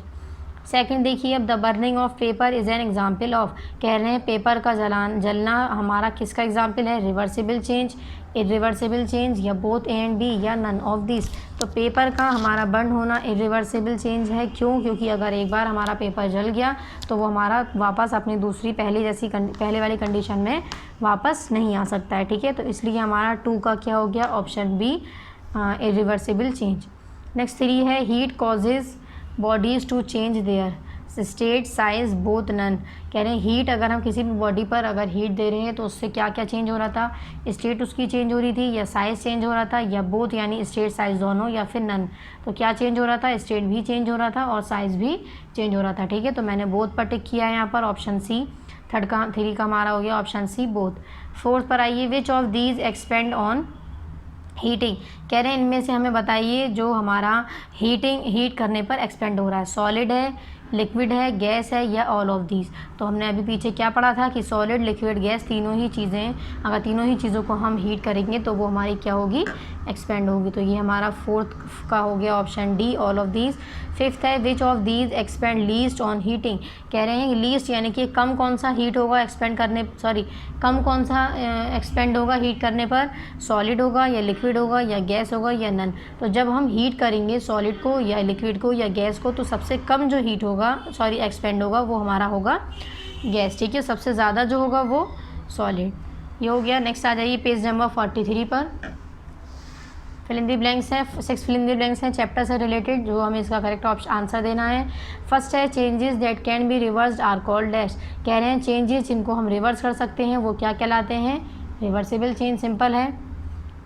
Speaker 1: Second देखिए, अब the burning of paper is an example of, कह रहे हैं पेपर का जलना हमारा किसका एग्जाम्पल है, रिवर्सिबल चेंज, इरिवर्सिबल चेंज, या बोथ A and B, या नन ऑफ दिस। तो पेपर का हमारा बर्न होना इरिवर्सिबल चेंज है। क्यों? क्योंकि अगर एक बार हमारा पेपर जल गया तो वो हमारा वापस अपनी दूसरी पहले वाली कंडीशन में वापस नहीं आ सकता है, ठीक है। तो इसलिए हमारा 2 का क्या हो गया, option B irreversible change. Next 3 है heat causes bodies to change their state size both none, कह रहे हैं हीट अगर हम किसी भी बॉडी पर अगर हीट दे रहे हैं तो उससे क्या क्या चेंज हो रहा था, स्टेट उसकी चेंज हो रही थी, या साइज़ चेंज हो रहा था, या बोथ यानी स्टेट साइज दोनों, या फिर नन। तो क्या चेंज हो रहा था, स्टेट भी चेंज हो रहा था और साइज़ भी चेंज हो रहा था, ठीक है। तो मैंने बोथ पर टिक किया है यहाँ पर, ऑप्शन सी। 3 का हमारा हो गया ऑप्शन सी बोथ। 4th पर आइए, which of these expand on heating, कह रहे हैं इनमें से हमें बताइए जो हमारा हीट करने पर एक्सपेंड हो रहा है, सॉलिड है, लिक्विड है, गैस है, या ऑल ऑफ दीज। तो हमने अभी पीछे क्या पढ़ा था कि सॉलिड, लिक्विड, गैस तीनों ही चीज़ें, अगर तीनों ही चीज़ों को हम हीट करेंगे तो वो हमारी क्या होगी, एक्सपेंड होगी। तो ये हमारा 4th का हो गया option D, all of these. 5th है which of these expand least on heating, कह रहे हैं लीस्ट यानी कि कम कौन सा हीट होगा कम कौन सा एक्सपेंड होगा हीट करने पर, सॉलिड होगा या लिक्विड होगा या गैस होगा या नन। तो जब हम हीट करेंगे सॉलिड को या लिक्विड को या गैस को तो सबसे कम जो हीट होगा एक्सपेंड होगा वो हमारा होगा गैस, ठीक है। सबसे ज़्यादा जो होगा वो सॉलिड। ये हो गया। नेक्स्ट आ जाइए पेज नंबर 43 पर। फिल इन द ब्लैंक्स है, 6 फिल इन द ब्लैंक्स हैं चैप्टर से रिलेटेड, जो हमें इसका करेक्ट आंसर देना है। फर्स्ट है changes that can be reversed are called dash, कह रहे हैं चेंजेस जिनको हम रिवर्स कर सकते हैं वो क्या कहलाते हैं, रिवर्सिबल चेंज। सिंपल है।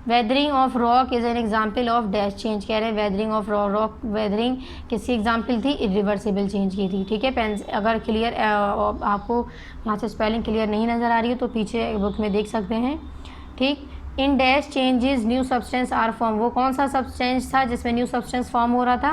Speaker 1: Weathering of rock is an example of dash change, कह रहे हैं वेदरिंग ऑफ रॉक, वेदरिंग किसकी एग्जाम्पल थी, इरिवर्सिबल चेंज की थी, ठीक है। पेन अगर क्लियर आपको यहाँ से स्पेलिंग क्लियर नहीं नज़र आ रही है तो पीछे बुक में देख सकते हैं, ठीक। In dash changes new substance are form, वो कौन सा सब्सटेंस था जिसमें न्यू सब्सटेंस फॉर्म हो रहा था,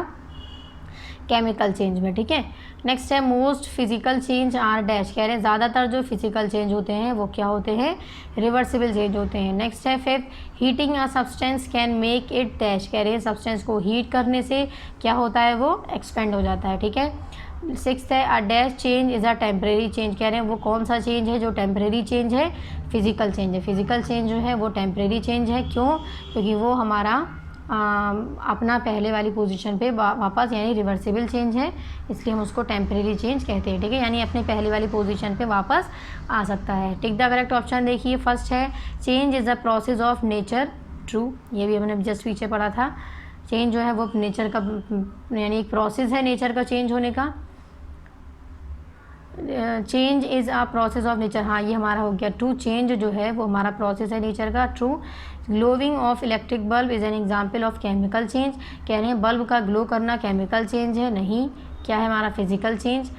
Speaker 1: केमिकल चेंज में, ठीक है। नेक्स्ट है most physical change are dash, कह रहे हैं ज़्यादातर जो फिजिकल चेंज होते हैं वो क्या होते हैं, रिवर्सिबल चेंज होते हैं। नेक्स्ट है 5th heating a substance can make it dash, कह रहे हैं सब्सटेंस को हीट करने से क्या होता है, वो एक्सपेंड हो जाता है, ठीक है। 6th है a dash change is a temporary change, कह रहे हैं वो कौन सा चेंज है जो टेम्परेरी चेंज है, फिजिकल चेंज है। फिजिकल चेंज जो है वो टेम्परेरी चेंज है। क्यों? क्योंकि वो हमारा अपना पहले वाली पोजीशन पे वापस यानी रिवर्सिबल चेंज है, इसलिए हम उसको टेम्परेरी चेंज कहते हैं, ठीक है। यानी अपने पहले वाली पोजीशन पे वापस आ सकता है। टिक द करेक्ट ऑप्शन देखिए। फर्स्ट है change is a process of nature, true, ये भी हमने जस्ट पीछे पढ़ा था। चेंज जो है वो नेचर का यानी एक प्रोसेस है नेचर का चेंज होने का। Change is a process of nature, हाँ ये हमारा हो गया ट्रू। चेंज जो है वो हमारा प्रोसेस है नेचर का, true. Glowing of electric bulb is an example of chemical change, कह रहे हैं बल्ब का ग्लो करना केमिकल चेंज है, नहीं। क्या है हमारा फिजिकल चेंज,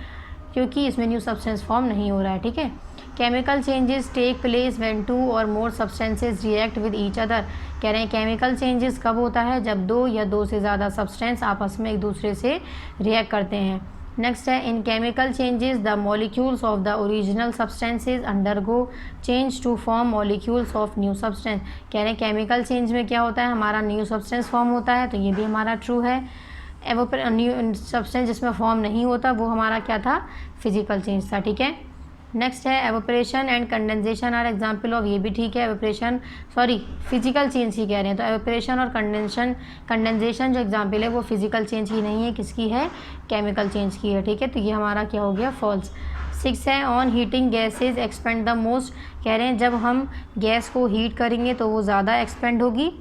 Speaker 1: क्योंकि इसमें न्यू सब्सटेंस फॉर्म नहीं हो रहा है, ठीक है। Chemical changes take place when 2 or more substances react with each other, कह रहे हैं केमिकल चेंजेस कब होता है, जब 2 या 2 से ज़्यादा सब्सटेंस आपस में एक दूसरे से रिएक्ट करते हैं। नेक्स्ट है in chemical changes the molecules of the original substances undergo change to form molecules of new substance, कह रहे हैं केमिकल चेंज में क्या होता है, हमारा न्यू सब्सटेंस फॉर्म होता है, तो ये भी हमारा ट्रू है। न्यू सब्सटेंस जिसमें फॉर्म नहीं होता वो हमारा क्या था, फिजिकल चेंज था, ठीक है। नेक्स्ट है evaporation and condensation are example of, ये भी ठीक है। एवोपरेशन फिजिकल चेंज की कह रहे हैं, तो एवोपरेशन और कंडेंसेशन जो एग्जाम्पल है वो फिजिकल चेंज की नहीं है, किसकी है, केमिकल चेंज की है, ठीक है। तो ये हमारा क्या हो गया, फॉल्स। 6 है on heating gases expand the most, कह रहे हैं जब हम गैस को हीट करेंगे तो वो ज़्यादा एक्सपेंड होगी,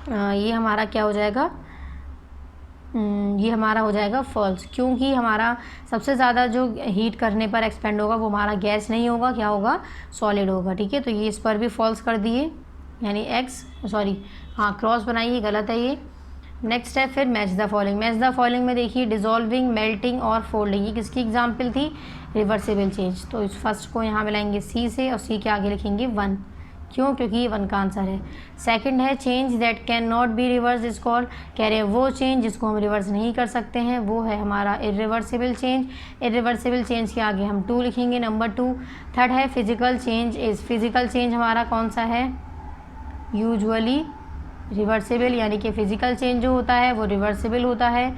Speaker 1: ये हमारा क्या हो जाएगा, ये हमारा हो जाएगा फॉल्स, क्योंकि हमारा सबसे ज़्यादा जो हीट करने पर एक्सपेंड होगा वो हमारा गैस नहीं होगा, क्या होगा, सॉलिड होगा, ठीक है। तो ये इस पर भी फॉल्स कर दिए, यानी क्रॉस बनाइए, गलत है ये। नेक्स्ट है फिर match the following. Match the following में देखिए डिजॉल्विंग, मेल्टिंग और फोल्डिंग, ये किसकी एग्जाम्पल थी, रिवर्सिबल चेंज। तो इस फर्स्ट को यहाँ मिलाएंगे सी से और सी के आगे लिखेंगे 1, क्यों, क्योंकि ये 1 का आंसर है। सेकंड है change that can not be reverse is called, कह रहे हैं वो चेंज जिसको हम रिवर्स नहीं कर सकते हैं वो है हमारा इरिवर्सिबल चेंज। इरिवर्सिबल चेंज के आगे हम 2 लिखेंगे, नंबर 2। थर्ड है physical change is, physical change हमारा कौन सा है, यूजुअली रिवर्सिबल, यानी कि फिजिकल चेंज जो होता है वो रिवर्सिबल होता है,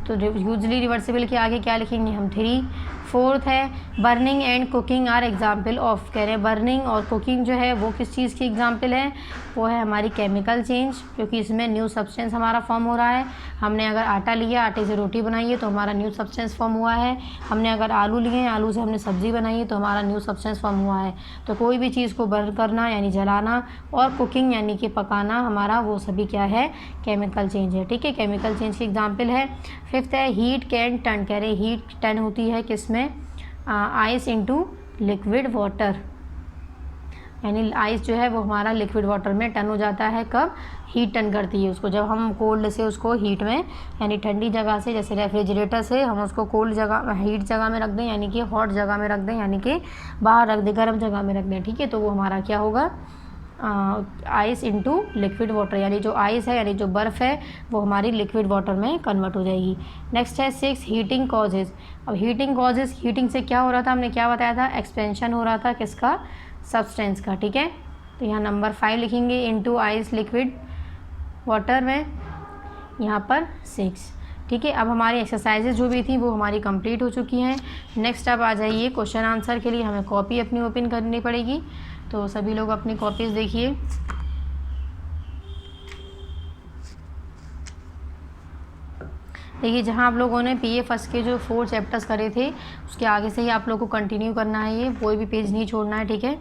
Speaker 1: तो यूजली रिवर्सिबल के आगे क्या लिखेंगे हम, 3। फोर्थ है burning and cooking are example of, कह रहे हैं बर्निंग और कुकिंग जो है वो किस चीज़ की एग्जाम्पल है, वो है हमारी केमिकल चेंज, क्योंकि इसमें न्यू सब्सटेंस हमारा फॉर्म हो रहा है। हमने अगर आटा लिया, आटे से रोटी बनाई है तो हमारा न्यू सब्सटेंस फॉर्म हुआ है। हमने अगर आलू लिए हैं, आलू से हमने सब्ज़ी बनाई है तो हमारा न्यू सब्सटेंस फॉर्म हुआ है। तो कोई भी चीज़ को बर्न करना यानी जलाना और कुकिंग यानी कि पकाना, हमारा वो सभी क्या है, केमिकल चेंज है, ठीक है। केमिकल चेंज की एग्जाम्पल है। फिफ्थ है हीट कैन टर्न, कह रहे हीट टर्न होती है किसमें, आइस इनटू लिक्विड वाटर, यानी आइस जो है वो हमारा लिक्विड वाटर में टर्न हो जाता है, कब, हीट टर्न करती है उसको, जब हम कोल्ड से उसको हीट में, यानी ठंडी जगह से, जैसे रेफ्रिजरेटर से हम उसको कोल्ड जगह, हीट जगह में रख दें, यानी कि हॉट जगह में रख दें, यानी कि बाहर रख दें, गर्म जगह में रख दें, ठीक है। तो वो हमारा क्या होगा, आइस इनटू लिक्विड वाटर, यानी जो आइस है यानी जो बर्फ़ है वो हमारी लिक्विड वाटर में कन्वर्ट हो जाएगी। नेक्स्ट है 6 हीटिंग कॉजेज़। अब हीटिंग कॉजेज़, हीटिंग से क्या हो रहा था, हमने क्या बताया था, एक्सपेंशन हो रहा था किसका, सब्सटेंस का, ठीक है। तो यहाँ नंबर 5 लिखेंगे इनटू आइस लिक्विड वाटर में, यहाँ पर 6, ठीक है। अब हमारी एक्सरसाइजेज जो भी थी वो हमारी कंप्लीट हो चुकी हैं। नेक्स्ट अब आ जाइए क्वेश्चन आंसर के लिए, हमें कॉपी अपनी ओपन करनी पड़ेगी, तो सभी लोग अपनी कॉपीज़ देखिए। देखिए जहाँ आप लोगों ने पीए फर्स्ट के जो 4 चैप्टर्स करे थे उसके आगे से ही आप लोग को कंटिन्यू करना है, ये कोई भी पेज नहीं छोड़ना है, ठीक है।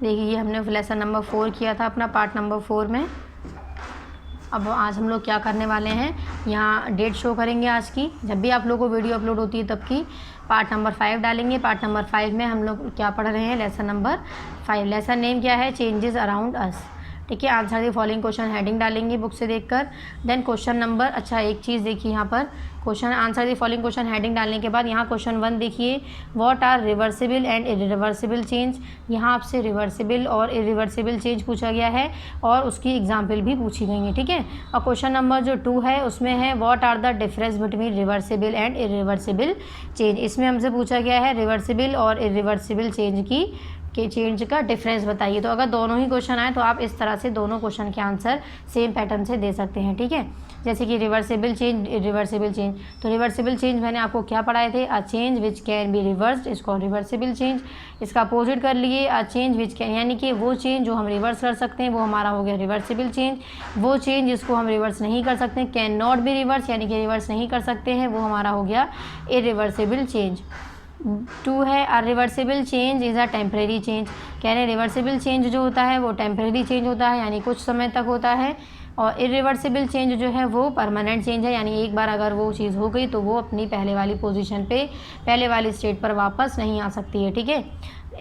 Speaker 1: देखिए ये हमने लेसन नंबर 4 किया था अपना पार्ट नंबर 4 में। अब आज हम लोग क्या करने वाले हैं, यहाँ डेट शो करेंगे आज की, जब भी आप लोगों को वीडियो अपलोड होती है तब की। पार्ट नंबर 5 डालेंगे। पार्ट नंबर 5 में हम लोग क्या पढ़ रहे हैं, लेसन नंबर 5। लेसन नेम क्या है, चेंजेस अराउंड अस, ठीक है। Answer the following question heading डालेंगे बुक से देखकर। देन क्वेश्चन नंबर, अच्छा एक चीज़ देखिए यहाँ पर, question answer the following question heading डालने के बाद यहाँ क्वेश्चन 1 देखिए, what are reversible and irreversible change. यहाँ आपसे रिवर्सिबल और इरिवर्सिबल चेंज पूछा गया है और उसकी एग्जाम्पल भी पूछी गई है, ठीक है। और क्वेश्चन नंबर जो 2 है उसमें है what are the difference between reversible and irreversible change. इसमें हमसे पूछा गया है रिवर्सिबल और इरिवर्सिबल चेंज के चेंज का डिफरेंस बताइए। तो अगर दोनों ही क्वेश्चन आए तो आप इस तरह से दोनों क्वेश्चन के आंसर सेम पैटर्न से दे सकते हैं, ठीक है। जैसे कि रिवर्सिबल चेंज, रिवर्सिबल चेंज, तो रिवर्सिबल चेंज मैंने आपको क्या पढ़ाए थे, अ change which can be reversed, इसको रिवर्सिबल चेंज। इसका अपोजिट कर लिए, अ चेंज विच कैन, यानी कि वो चेंज जो हम रिवर्स कर सकते हैं वो हमारा हो गया रिवर्सिबल चेंज। वो चेंज जिसको हम रिवर्स नहीं कर सकते, कैन नॉट बी रिवर्स, यानी कि रिवर्स नहीं कर सकते हैं, वो हमारा हो गया इरिवर्सिबल चेंज। 2 है a reversible change is a temporary change. कह रहे हैं रिवर्सिबल चेंज जो होता है वो टेम्परेरी चेंज होता है, यानी कुछ समय तक होता है, और इरिवर्सिबल चेंज जो है वो परमानेंट चेंज है, यानी एक बार अगर वो चीज़ हो गई तो वो अपनी पहले वाली पोजीशन पे, पहले वाली स्टेट पर वापस नहीं आ सकती है। ठीक है,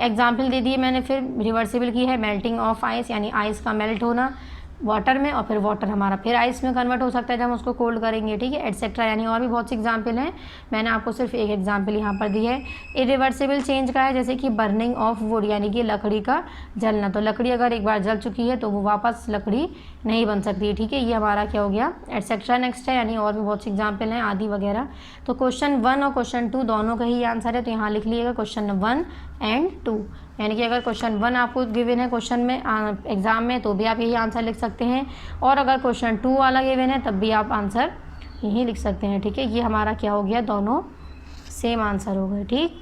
Speaker 1: एग्जाम्पल दे दिए मैंने। फिर रिवर्सिबल की है मेल्टिंग ऑफ आइस, यानी आइस का मेल्ट होना वाटर में, और फिर वाटर हमारा फिर आइस में कन्वर्ट हो सकता है जब हम उसको कोल्ड करेंगे। ठीक है, एटसेट्रा, यानी और भी बहुत सी एग्जाम्पल हैं, मैंने आपको सिर्फ एक एग्जाम्पल यहाँ पर दी है। इरिवर्सिबल चेंज का है जैसे कि बर्निंग ऑफ वुड, यानी कि लकड़ी का जलना। तो लकड़ी अगर एक बार जल चुकी है तो वो वापस लकड़ी नहीं बन सकती। ठीक है, ये हमारा क्या हो गया, एटसेट्रा नेक्स्ट है, यानी और भी बहुत सी एग्जाम्पल हैं आदि वगैरह। तो क्वेश्चन 1 और क्वेश्चन 2 दोनों का ही आंसर है, तो यहाँ लिख लीजिएगा क्वेश्चन 1 एंड 2। यानी कि अगर क्वेश्चन 1 आपको गिवन है क्वेश्चन में एग्ज़ाम में तो भी आप यही आंसर लिख सकते हैं, और अगर क्वेश्चन 2 वाला गिवन है तब भी आप आंसर यही लिख सकते हैं। ठीक है, ये हमारा क्या हो गया, दोनों सेम आंसर हो गए। ठीक,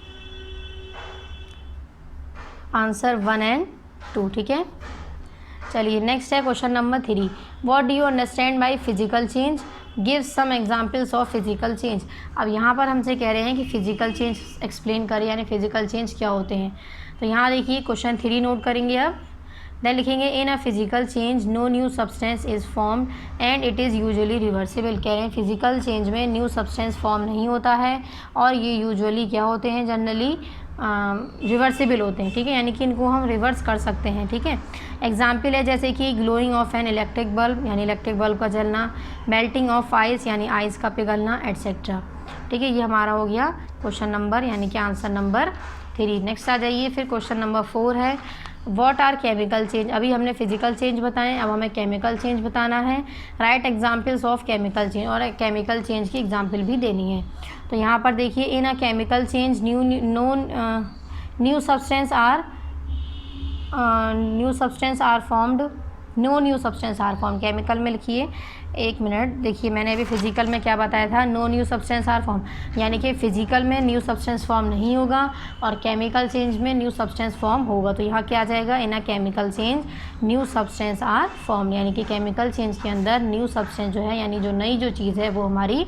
Speaker 1: आंसर 1 एंड 2। ठीक है, चलिए नेक्स्ट है question number 3। What do you understand by physical change, give some examples of physical change. अब यहाँ पर हमसे कह रहे हैं कि फिजिकल चेंज एक्सप्लेन करें, यानी फिजिकल चेंज क्या होते हैं। तो यहाँ देखिए क्वेश्चन 3 नोट करेंगे अब, देन लिखेंगे in a physical change no new substance is formed and it is usually reversible. कह रहे हैं फिजिकल चेंज में न्यू सब्सटेंस फॉर्म नहीं होता है, और ये यूजुअली क्या होते हैं, जनरली रिवर्सिबल होते हैं। ठीक है, यानी कि इनको हम रिवर्स कर सकते हैं। ठीक है, एग्जाम्पल है जैसे कि glowing of an electric bulb, यानी इलेक्ट्रिक बल्ब का जलना, मेल्टिंग ऑफ आइस, यानी आइस का पिघलना, एटसेट्रा। ठीक है, ये हमारा हो गया क्वेश्चन नंबर, यानी कि आंसर नंबर 3। नेक्स्ट आ जाइए, फिर क्वेश्चन नंबर 4 है व्हाट आर केमिकल चेंज। अभी हमने फिजिकल चेंज बताएं, अब हमें केमिकल चेंज बताना है। Write examples of chemical change, और केमिकल चेंज की एग्जाम्पल भी देनी है। तो यहाँ पर देखिए in a chemical change new substance are formed, no new substance are form. Chemical में लिखिए, एक मिनट, देखिए मैंने अभी फिजिकल में क्या बताया था, no new substance are form, यानी कि फिजिकल में न्यू सब्सटेंस फॉर्म नहीं होगा और केमिकल चेंज में न्यू सब्सटेंस फॉर्म होगा। तो यहाँ क्या आ जाएगा, in a chemical change new substance are form, यानी कि केमिकल चेंज के अंदर न्यू सब्सटेंस जो है, यानी जो नई जो चीज़ है वो हमारी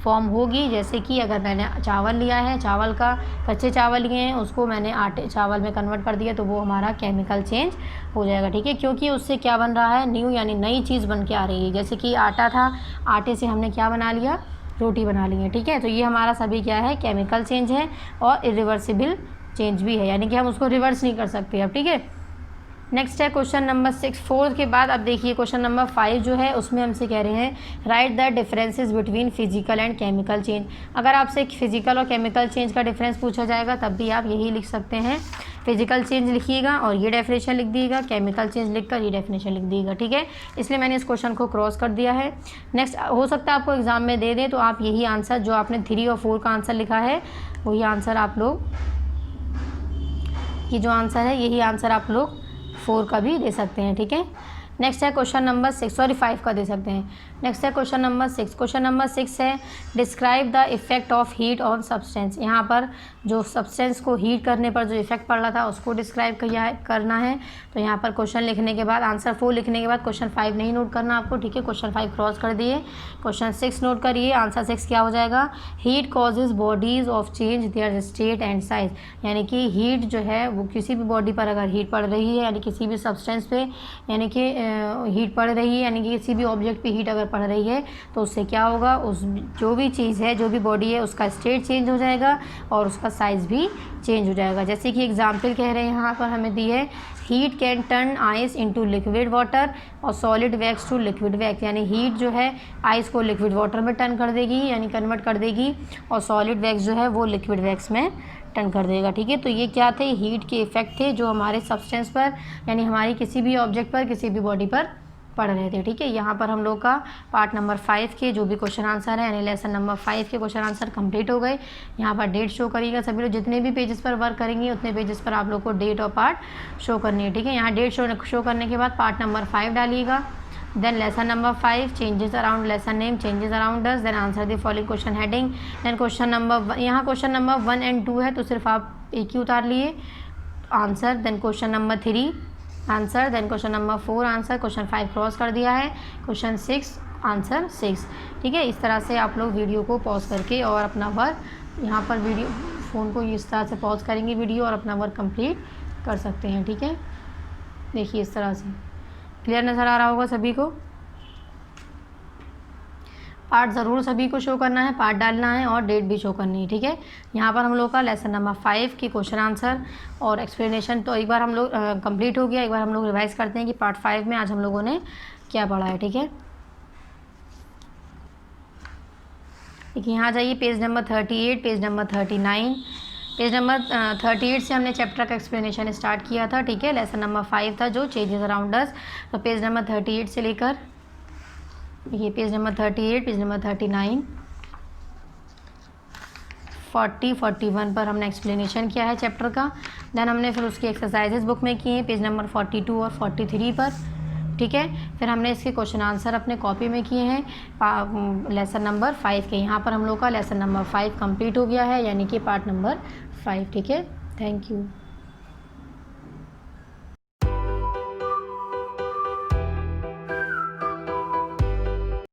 Speaker 1: फॉर्म होगी। जैसे कि अगर मैंने चावल लिया है, चावल का कच्चे चावल लिए हैं, उसको मैंने आटे चावल में कन्वर्ट कर दिया, तो वो हमारा केमिकल चेंज हो जाएगा। ठीक है, क्योंकि उससे क्या बन रहा है, न्यू, यानी नई चीज़ बन के आ रही है। जैसे कि आटा था, आटे से हमने क्या बना लिया, रोटी बना ली है। ठीक है, तो ये हमारा सभी क्या है, केमिकल चेंज है, और इरिवर्सिबल चेंज भी है, यानी कि हम उसको रिवर्स नहीं कर सकते अब। ठीक है, नेक्स्ट है क्वेश्चन नंबर 6। 4 के बाद अब देखिए क्वेश्चन नंबर 5 जो है उसमें हमसे कह रहे हैं right the differences between physical and chemical change. अगर आपसे फिजिकल और केमिकल चेंज का डिफरेंस पूछा जाएगा तब भी आप यही लिख सकते हैं, फिजिकल चेंज लिखिएगा और ये डेफिनेशन लिख दिएगा, केमिकल चेंज लिखकर ये डेफिनेशन लिख दिएगा। ठीक है, इसलिए मैंने इस क्वेश्चन को क्रॉस कर दिया है। नेक्स्ट हो सकता है आपको एग्जाम में दे दें, तो आप यही आंसर जो आपने 3 और 4 का आंसर लिखा है वही आंसर आप लोग, ये जो आंसर है यही आंसर आप लोग 4 का भी दे सकते हैं। ठीक है, नेक्स्ट है क्वेश्चन नंबर 6, सॉरी 5 का दे सकते हैं। नेक्स्ट है क्वेश्चन नंबर 6। क्वेश्चन नंबर 6 है describe the effect of heat on substance. यहाँ पर जो सब्सटेंस को हीट करने पर जो इफेक्ट पड़ रहा था उसको डिस्क्राइब करना है। तो यहाँ पर क्वेश्चन लिखने के बाद आंसर 4 लिखने के बाद क्वेश्चन 5 नहीं नोट करना आपको। ठीक है, क्वेश्चन 5 क्रॉस कर दिए, क्वेश्चन 6 नोट करिए। आंसर 6 क्या हो जाएगा, heat causes bodies of change their state and size. यानी कि हीट जो है वो किसी भी बॉडी पर अगर हीट पड़ रही है, यानी किसी भी सब्सटेंस पे यानी कि हीट पड़ रही है, यानी कि किसी भी ऑब्जेक्ट पे हीट अगर पड़ रही है तो उससे क्या होगा, उस जो भी चीज़ है, जो भी बॉडी है, उसका स्टेट चेंज हो जाएगा और उसका साइज़ भी चेंज हो जाएगा। जैसे कि एग्जांपल कह रहे हैं यहाँ पर हमें दी है, heat can turn ice into liquid water और solid wax to liquid wax. यानी हीट जो है आइस को लिक्विड वाटर में टर्न कर देगी, यानी कन्वर्ट कर देगी, और सॉलिड वैक्स जो है वो लिक्विड वैक्स में टर्न कर देगा। ठीक है, तो ये क्या थे, हीट के इफेक्ट थे जो हमारे सब्सटेंस पर, यानी हमारी किसी भी ऑब्जेक्ट पर, किसी भी बॉडी पर पढ़ रहे थे। ठीक है, यहाँ पर हम लोग का पार्ट नंबर 5 के जो भी क्वेश्चन आंसर है, यानी लेसन नंबर 5 के क्वेश्चन आंसर कंप्लीट हो गए। यहाँ पर डेट शो करिएगा सभी लोग, जितने भी पेजेस पर वर्क करेंगे उतने पेजेस पर आप लोग को डेट और पार्ट शो करनी है। ठीक है, यहाँ डेट शो करने के बाद पार्ट नंबर 5 डालिएगा, then lesson number 5 changes around lesson name, changes around us, then answer the following question heading, then question number यहाँ क्वेश्चन नंबर 1 एंड 2 है तो सिर्फ आप एक ही उतार लिए answer, then question number 3 answer, then question number 4 answer, question 5 cross कर दिया है, क्वेश्चन 6 आंसर 6। ठीक है, इस तरह से आप लोग वीडियो को पॉज करके और अपना वर्क यहाँ पर वीडियो फ़ोन को इस तरह से पॉज करेंगे वीडियो और अपना वर्क कंप्लीट कर सकते हैं। ठीक है, देखिए इस तरह से क्लियर नज़र आ रहा होगा सभी को। पार्ट ज़रूर सभी को शो करना है, पार्ट डालना है और डेट भी शो करनी है। ठीक है, यहाँ पर हम लोग का लेसन नंबर 5 की क्वेश्चन आंसर और एक्सप्लेनेशन तो एक बार हम लोग कंप्लीट हो गया। एक बार हम लोग रिवाइज करते हैं कि पार्ट 5 में आज हम लोगों ने क्या पढ़ा है। ठीक है, देखिए यहाँ जाइए page number 38, page number 39। Page number 38 से हमने चैप्टर का एक्सप्लेनेशन स्टार्ट किया था। ठीक है, लेसन नंबर 5 था जो चेंजेस अराउंड अस। तो पेज नंबर 38 से लेकर ये पेज नंबर 38, पेज नंबर 39, 40, 41 पर हमने एक्सप्लेनेशन किया है चैप्टर का। देन हमने फिर उसकी एक्सरसाइजेज बुक में किए पेज नंबर 42 और 43 पर। ठीक है, फिर हमने इसके क्वेश्चन आंसर अपने कॉपी में किए हैं लेसन नंबर 5 के। यहाँ पर हम लोग का लेसन नंबर 5 कंप्लीट हो गया है, यानी कि पार्ट नंबर 5। ठीक है, थैंक यू।